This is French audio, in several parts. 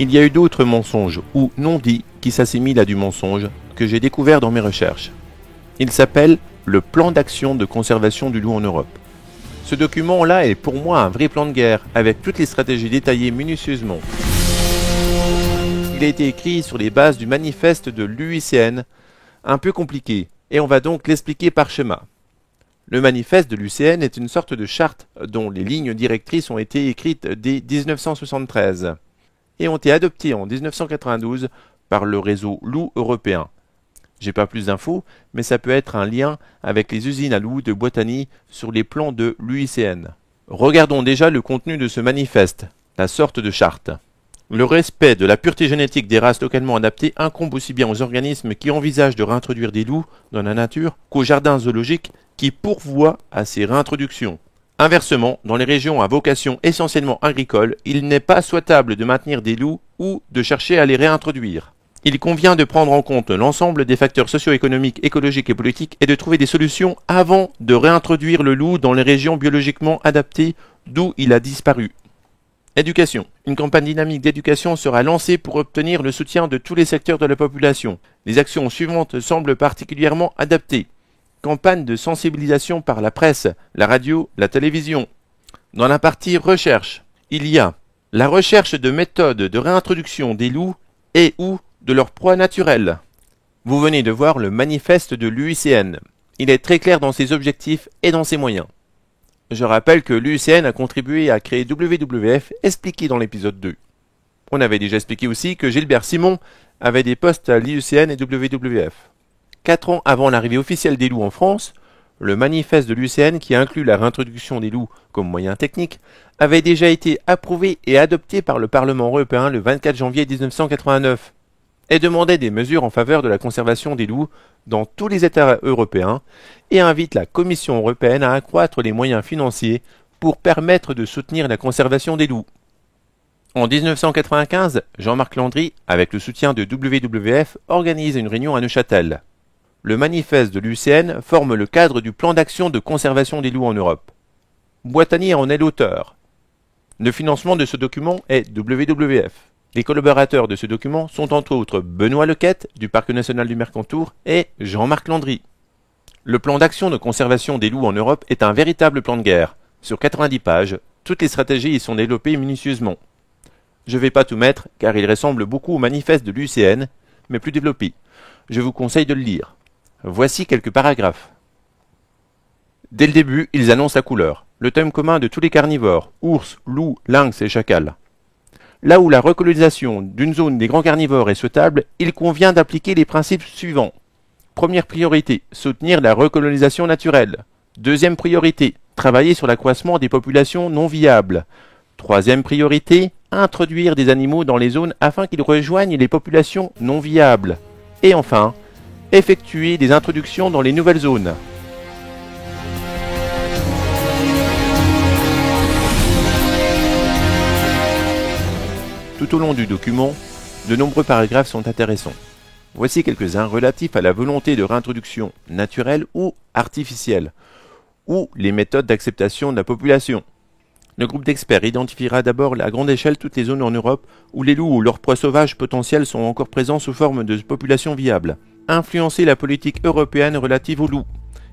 Il y a eu d'autres mensonges, ou non-dits, qui s'assimilent à du mensonge, que j'ai découvert dans mes recherches. Il s'appelle le plan d'action de conservation du loup en Europe. Ce document-là est pour moi un vrai plan de guerre, avec toutes les stratégies détaillées minutieusement. Il a été écrit sur les bases du manifeste de l'UICN, un peu compliqué, et on va donc l'expliquer par schéma. Le manifeste de l'UICN est une sorte de charte dont les lignes directrices ont été écrites dès 1973 et ont été adoptées en 1992 par le réseau loup européen. J'ai pas plus d'infos, mais ça peut être un lien avec les usines à loups de Boitany sur les plans de l'UICN. Regardons déjà le contenu de ce manifeste, la sorte de charte. Le respect de la pureté génétique des races localement adaptées incombe aussi bien aux organismes qui envisagent de réintroduire des loups dans la nature qu'aux jardins zoologiques qui pourvoient à ces réintroductions. Inversement, dans les régions à vocation essentiellement agricole, il n'est pas souhaitable de maintenir des loups ou de chercher à les réintroduire. Il convient de prendre en compte l'ensemble des facteurs socio-économiques, écologiques et politiques et de trouver des solutions avant de réintroduire le loup dans les régions biologiquement adaptées d'où il a disparu. Éducation. Une campagne dynamique d'éducation sera lancée pour obtenir le soutien de tous les secteurs de la population. Les actions suivantes semblent particulièrement adaptées. Campagne de sensibilisation par la presse, la radio, la télévision. Dans la partie recherche, il y a la recherche de méthodes de réintroduction des loups et ou de leur proie naturelle. Vous venez de voir le manifeste de l'UICN. Il est très clair dans ses objectifs et dans ses moyens. Je rappelle que l'UICN a contribué à créer WWF, expliqué dans l'épisode 2. On avait déjà expliqué aussi que Gilbert Simon avait des postes à l'UICN et WWF. 4 ans avant l'arrivée officielle des loups en France, le manifeste de l'UICN, qui inclut la réintroduction des loups comme moyen technique, avait déjà été approuvé et adopté par le Parlement européen le 24 janvier 1989 et demandait des mesures en faveur de la conservation des loups dans tous les États européens et invite la Commission européenne à accroître les moyens financiers pour permettre de soutenir la conservation des loups. En 1995, Jean-Marc Landry, avec le soutien de WWF, organise une réunion à Neuchâtel. Le manifeste de l'UICN forme le cadre du plan d'action de conservation des loups en Europe. Boitany en est l'auteur. Le financement de ce document est WWF. Les collaborateurs de ce document sont entre autres Benoît Lequette, du Parc national du Mercantour, et Jean-Marc Landry. Le plan d'action de conservation des loups en Europe est un véritable plan de guerre. Sur 90 pages, toutes les stratégies y sont développées minutieusement. Je ne vais pas tout mettre, car il ressemble beaucoup au manifeste de l'UICN, mais plus développé. Je vous conseille de le lire. Voici quelques paragraphes. Dès le début, ils annoncent la couleur, le thème commun de tous les carnivores, ours, loups, lynx et chacals. Là où la recolonisation d'une zone des grands carnivores est souhaitable, il convient d'appliquer les principes suivants. Première priorité, soutenir la recolonisation naturelle. Deuxième priorité, travailler sur l'accroissement des populations non viables. Troisième priorité, introduire des animaux dans les zones afin qu'ils rejoignent les populations non viables. Et enfin, effectuer des introductions dans les nouvelles zones. Tout au long du document, de nombreux paragraphes sont intéressants. Voici quelques-uns relatifs à la volonté de réintroduction naturelle ou artificielle, ou les méthodes d'acceptation de la population. Le groupe d'experts identifiera d'abord à grande échelle toutes les zones en Europe où les loups ou leurs proies sauvages potentiels sont encore présents sous forme de populations viables. Influencer la politique européenne relative aux loups.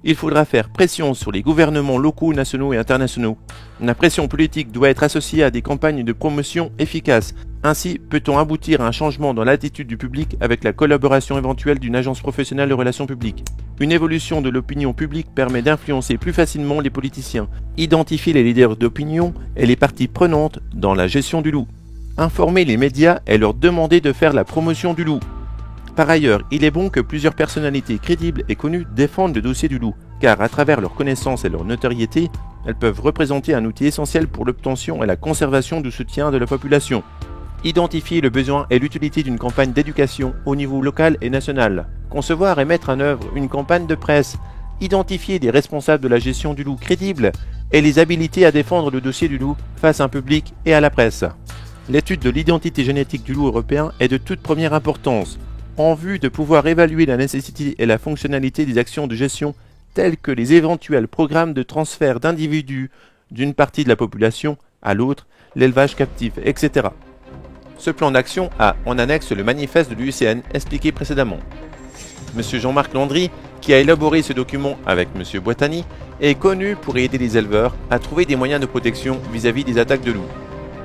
Il faudra faire pression sur les gouvernements locaux, nationaux et internationaux. La pression politique doit être associée à des campagnes de promotion efficaces. Ainsi peut-on aboutir à un changement dans l'attitude du public avec la collaboration éventuelle d'une agence professionnelle de relations publiques. Une évolution de l'opinion publique permet d'influencer plus facilement les politiciens, identifier les leaders d'opinion et les parties prenantes dans la gestion du loup. Informer les médias et leur demander de faire la promotion du loup. Par ailleurs, il est bon que plusieurs personnalités crédibles et connues défendent le dossier du loup, car à travers leur connaissance et leur notoriété, elles peuvent représenter un outil essentiel pour l'obtention et la conservation du soutien de la population. Identifier le besoin et l'utilité d'une campagne d'éducation au niveau local et national. Concevoir et mettre en œuvre une campagne de presse. Identifier des responsables de la gestion du loup crédibles et les habiliter à défendre le dossier du loup face à un public et à la presse. L'étude de l'identité génétique du loup européen est de toute première importance, en vue de pouvoir évaluer la nécessité et la fonctionnalité des actions de gestion telles que les éventuels programmes de transfert d'individus d'une partie de la population à l'autre, l'élevage captif, etc. Ce plan d'action a en annexe le manifeste de l'UICN expliqué précédemment. Monsieur Jean-Marc Landry, qui a élaboré ce document avec Monsieur Boitani, est connu pour aider les éleveurs à trouver des moyens de protection vis-à-vis des attaques de loups.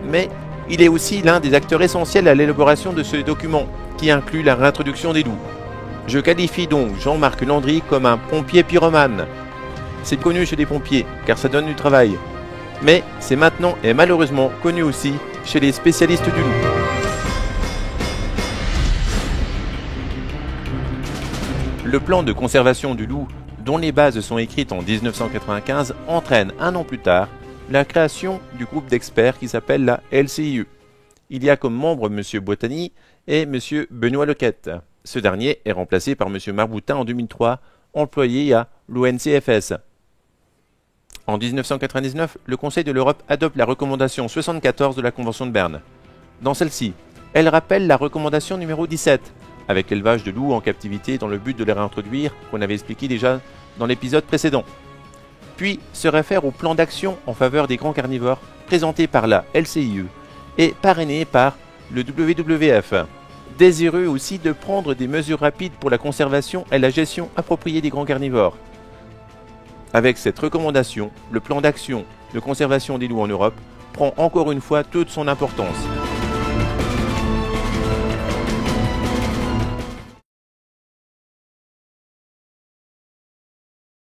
Mais il est aussi l'un des acteurs essentiels à l'élaboration de ce document, qui inclut la réintroduction des loups. Je qualifie donc Jean-Marc Landry comme un pompier pyromane. C'est connu chez les pompiers, car ça donne du travail. Mais c'est maintenant et malheureusement connu aussi chez les spécialistes du loup. Le plan de conservation du loup, dont les bases sont écrites en 1995, entraîne un an plus tard la création du groupe d'experts qui s'appelle la LCIE. Il y a comme membres M. Boitani et M. Benoît Lequette. Ce dernier est remplacé par M. Marboutin en 2003, employé à l'ONCFS. En 1999, le Conseil de l'Europe adopte la recommandation 74 de la Convention de Berne. Dans celle-ci, elle rappelle la recommandation numéro 17, avec l'élevage de loups en captivité dans le but de les réintroduire, qu'on avait expliqué déjà dans l'épisode précédent. Puis se réfère au plan d'action en faveur des grands carnivores présenté par la LCIE et parrainé par le WWF, désireux aussi de prendre des mesures rapides pour la conservation et la gestion appropriée des grands carnivores. Avec cette recommandation, le plan d'action de conservation des loups en Europe prend encore une fois toute son importance.